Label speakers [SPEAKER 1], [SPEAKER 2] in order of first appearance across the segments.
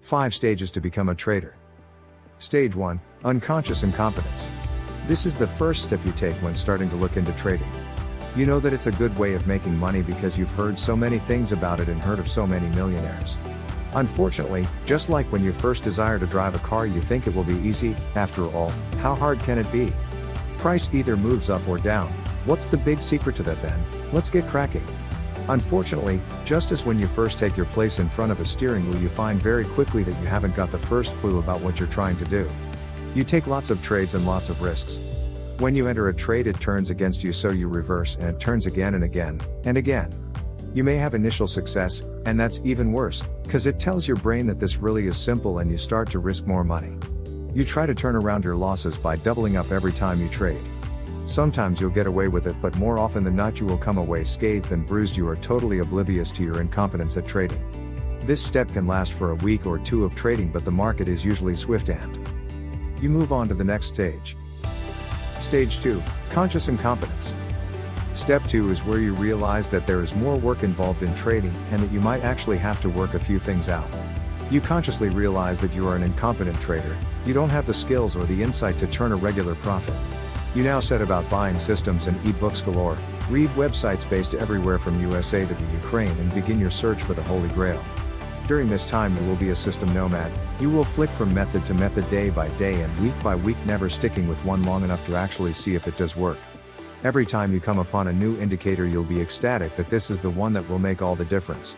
[SPEAKER 1] 5 stages to become a trader. Stage 1, unconscious incompetence. This is the first step you take when starting to look into trading. You know that it's a good way of making money because you've heard so many things about it and heard of so many millionaires. Unfortunately, just like when you first desire to drive a car, you think it will be easy. After all, how hard can it be? Price either moves up or down. What's the big secret to that then? Let's get cracking. Unfortunately, just as when you first take your place in front of a steering wheel, you find very quickly that you haven't got the first clue about what you're trying to do. You take lots of trades and lots of risks. When you enter a trade, it turns against you, so you reverse, and it turns again and again, and again. You may have initial success, and that's even worse, because it tells your brain that this really is simple and you start to risk more money. You try to turn around your losses by doubling up every time you trade. Sometimes you'll get away with it, but more often than not you will come away scathed and bruised. You are totally oblivious to your incompetence at trading. This step can last for a week or two of trading, but the market is usually swift and you move on to the next stage. Stage 2, conscious incompetence. Step 2 is where you realize that there is more work involved in trading and that you might actually have to work a few things out. You consciously realize that you are an incompetent trader. You don't have the skills or the insight to turn a regular profit. You now set about buying systems and ebooks galore, read websites based everywhere from USA to the Ukraine, and begin your search for the Holy Grail. During this time you will be a system nomad. You will flick from method to method, day by day and week by week, never sticking with one long enough to actually see if it does work. Every time you come upon a new indicator, you'll be ecstatic that this is the one that will make all the difference.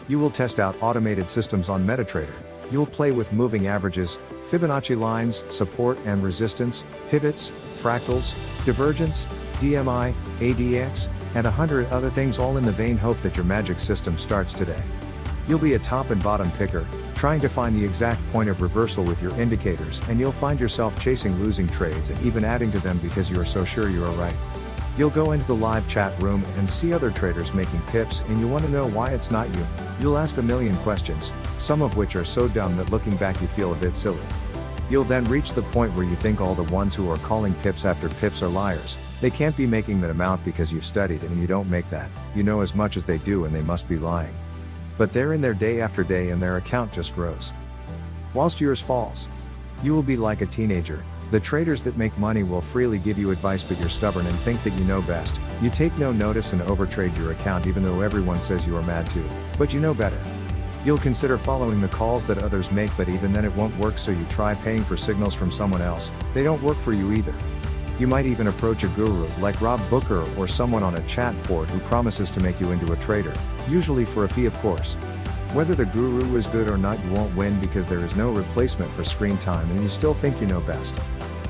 [SPEAKER 1] You will test out automated systems on MetaTrader. You'll play with moving averages, Fibonacci lines, support and resistance, pivots, fractals, divergence, DMI, ADX, and 100 other things, all in the vain hope that your magic system starts today. You'll be a top and bottom picker, trying to find the exact point of reversal with your indicators, and you'll find yourself chasing losing trades and even adding to them because you are so sure you are right. You'll go into the live chat room and see other traders making pips, and you want to know why it's not you. You'll ask a million questions, some of which are so dumb that looking back you feel a bit silly. You'll then reach the point where you think all the ones who are calling pips after pips are liars. They can't be making that amount because you've studied and you don't make that. You know as much as they do and they must be lying. But they're in there day after day and their account just grows, whilst yours falls. You will be like a teenager. The traders that make money will freely give you advice, but you're stubborn and think that you know best. You take no notice and overtrade your account even though everyone says you are mad too. But you know better. You'll consider following the calls that others make, but even then it won't work, so you try paying for signals from someone else. They don't work for you either. You might even approach a guru like Rob Booker or someone on a chat board who promises to make you into a trader, usually for a fee, of course. Whether the guru is good or not, you won't win because there is no replacement for screen time and you still think you know best.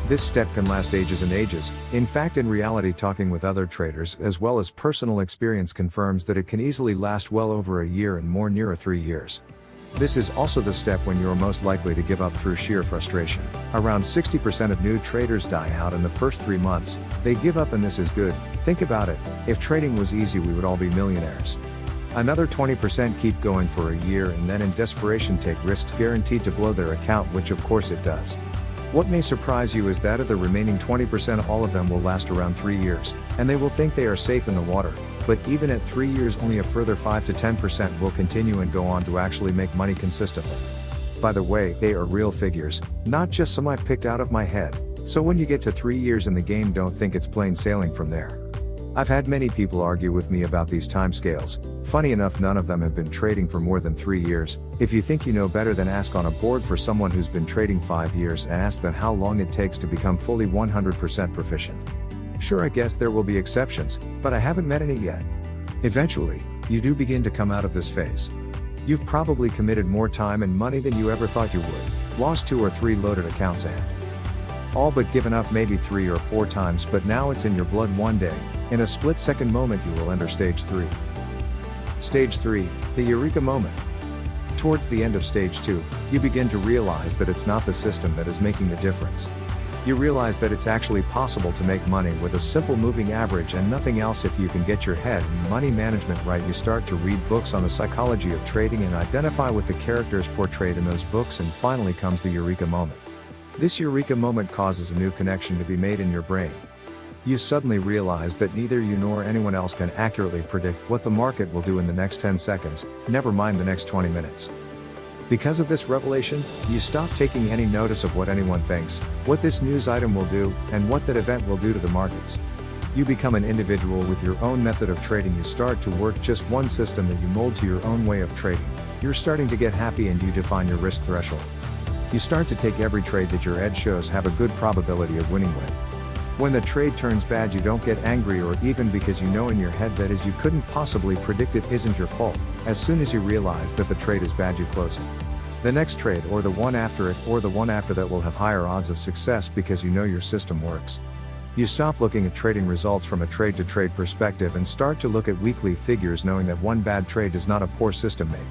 [SPEAKER 1] This step can last ages and ages. In fact, in reality, talking with other traders as well as personal experience confirms that it can easily last well over a year and more, nearer 3 years. This is also the step when you are most likely to give up through sheer frustration. Around 60% of new traders die out in the first 3 months. They give up, and this is good. Think about it. If trading was easy, we would all be millionaires. Another 20% keep going for a year and then in desperation take risks guaranteed to blow their account, which of course it does. What may surprise you is that of the remaining 20%, all of them will last around 3 years, and they will think they are safe in the water. But even at 3 years, only a further 5 to 10% will continue and go on to actually make money consistently. By the way, they are real figures, not just some I've picked out of my head. So when you get to 3 years in the game, don't think it's plain sailing from there. I've had many people argue with me about these timescales. Funny enough, none of them have been trading for more than 3 years. If you think you know better, then ask on a board for someone who's been trading 5 years and ask them how long it takes to become fully 100% proficient. Sure, I guess there will be exceptions, but I haven't met any yet. Eventually, you do begin to come out of this phase. You've probably committed more time and money than you ever thought you would, lost 2 or 3 loaded accounts and all but given up maybe 3 or 4 times, but now it's in your blood one day. In a split-second moment you will enter stage 3. Stage 3, the eureka moment. Towards the end of stage 2, you begin to realize that it's not the system that is making the difference. You realize that it's actually possible to make money with a simple moving average and nothing else if you can get your head and money management right. You start to read books on the psychology of trading and identify with the characters portrayed in those books, and finally comes the eureka moment. This eureka moment causes a new connection to be made in your brain. You suddenly realize that neither you nor anyone else can accurately predict what the market will do in the next 10 seconds, never mind the next 20 minutes. Because of this revelation, you stop taking any notice of what anyone thinks, what this news item will do, and what that event will do to the markets. You become an individual with your own method of trading. You start to work just one system that you mold to your own way of trading. You're starting to get happy and you define your risk threshold. You start to take every trade that your edge shows have a good probability of winning with. When the trade turns bad, you don't get angry or even because you know in your head that as you couldn't possibly predict it isn't your fault. As soon as you realize that the trade is bad, you close it. The next trade or the one after it or the one after that will have higher odds of success because you know your system works. You stop looking at trading results from a trade to trade perspective and start to look at weekly figures, knowing that one bad trade does not a poor system make.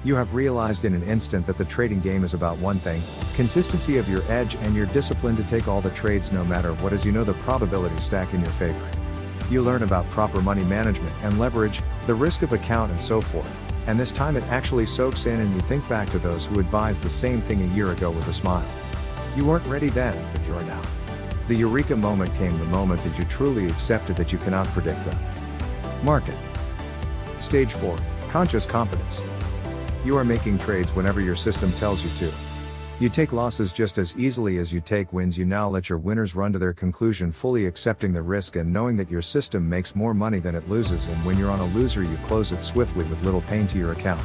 [SPEAKER 1] You have realized in an instant that the trading game is about one thing: consistency of your edge and your discipline to take all the trades no matter what, as you know the probabilities stack in your favor. You learn about proper money management and leverage, the risk of account and so forth, and this time it actually soaks in and you think back to those who advised the same thing a year ago with a smile. You weren't ready then, but you are now. The eureka moment came the moment that you truly accepted that you cannot predict the market. Stage 4. Conscious competence. You are making trades whenever your system tells you to. You take losses just as easily as you take wins. You now let your winners run to their conclusion, fully accepting the risk and knowing that your system makes more money than it loses, and when you're on a loser you close it swiftly with little pain to your account.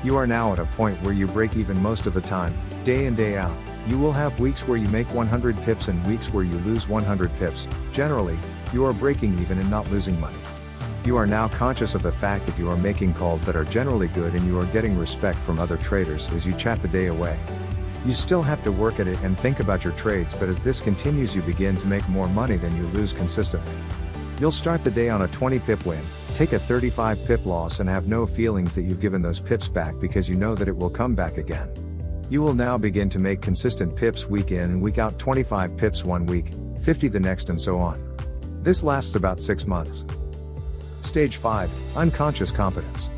[SPEAKER 1] You are now at a point where you break even most of the time, day in day out. You will have weeks where you make 100 pips and weeks where you lose 100 pips. Generally, you are breaking even and not losing money. You are now conscious of the fact that you are making calls that are generally good and you are getting respect from other traders as you chat the day away. You still have to work at it and think about your trades, but as this continues you begin to make more money than you lose consistently. You'll start the day on a 20 pip win, take a 35 pip loss and have no feelings that you've given those pips back because you know that it will come back again. You will now begin to make consistent pips week in and week out, 25 pips one week, 50 the next, and so on. This lasts about 6 months. Stage 5. Unconscious competence.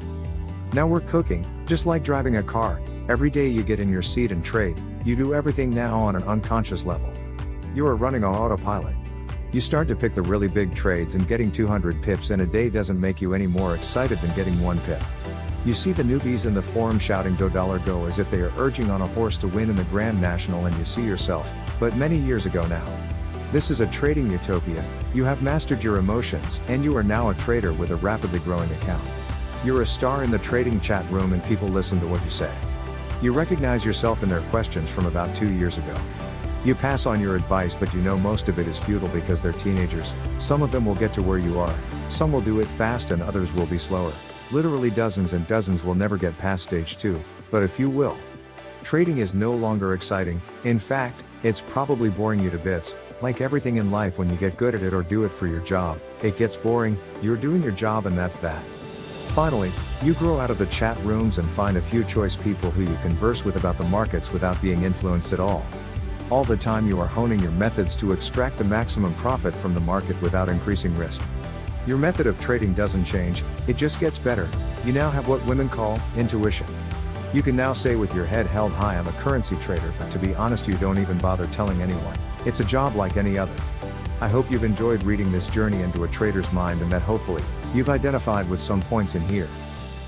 [SPEAKER 1] Now we're cooking, just like driving a car. Every day you get in your seat and trade, you do everything now on an unconscious level. You are running on autopilot. You start to pick the really big trades, and getting 200 pips in a day doesn't make you any more excited than getting 1 pip. You see the newbies in the forum shouting "Go dollar go" as if they are urging on a horse to win in the Grand National, and you see yourself, but many years ago now. This is a trading utopia. You have mastered your emotions, and you are now a trader with a rapidly growing account. You're a star in the trading chat room and people listen to what you say. You recognize yourself in their questions from about 2 years ago. You pass on your advice, but you know most of it is futile because they're teenagers. Some of them will get to where you are, some will do it fast and others will be slower. Literally dozens and dozens will never get past stage 2, but a few will. Trading is no longer exciting. In fact, it's probably boring you to bits. Like everything in life, when you get good at it or do it for your job, it gets boring. You're doing your job and that's that. Finally, you grow out of the chat rooms and find a few choice people who you converse with about the markets without being influenced at all. All the time you are honing your methods to extract the maximum profit from the market without increasing risk. Your method of trading doesn't change, it just gets better. You now have what women call intuition. You can now say with your head held high, "I'm a currency trader," but to be honest you don't even bother telling anyone. It's a job like any other. I hope you've enjoyed reading this journey into a trader's mind and that hopefully, you've identified with some points in here.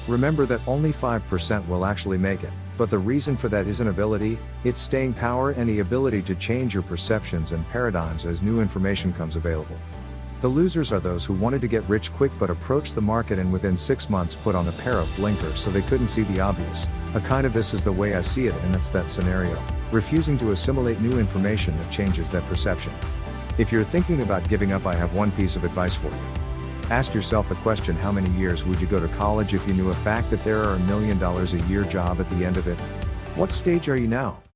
[SPEAKER 1] Remember that only 5% will actually make it, but the reason for that isn't ability, it's staying power and the ability to change your perceptions and paradigms as new information comes available. The losers are those who wanted to get rich quick but approached the market and within 6 months put on a pair of blinkers so they couldn't see the obvious. A kind of this is the way I see it, and it's that scenario, refusing to assimilate new information that changes that perception. If you're thinking about giving up, I have one piece of advice for you. Ask yourself the question: how many years would you go to college if you knew a fact that there are $1 million a year job at the end of it? What stage are you now?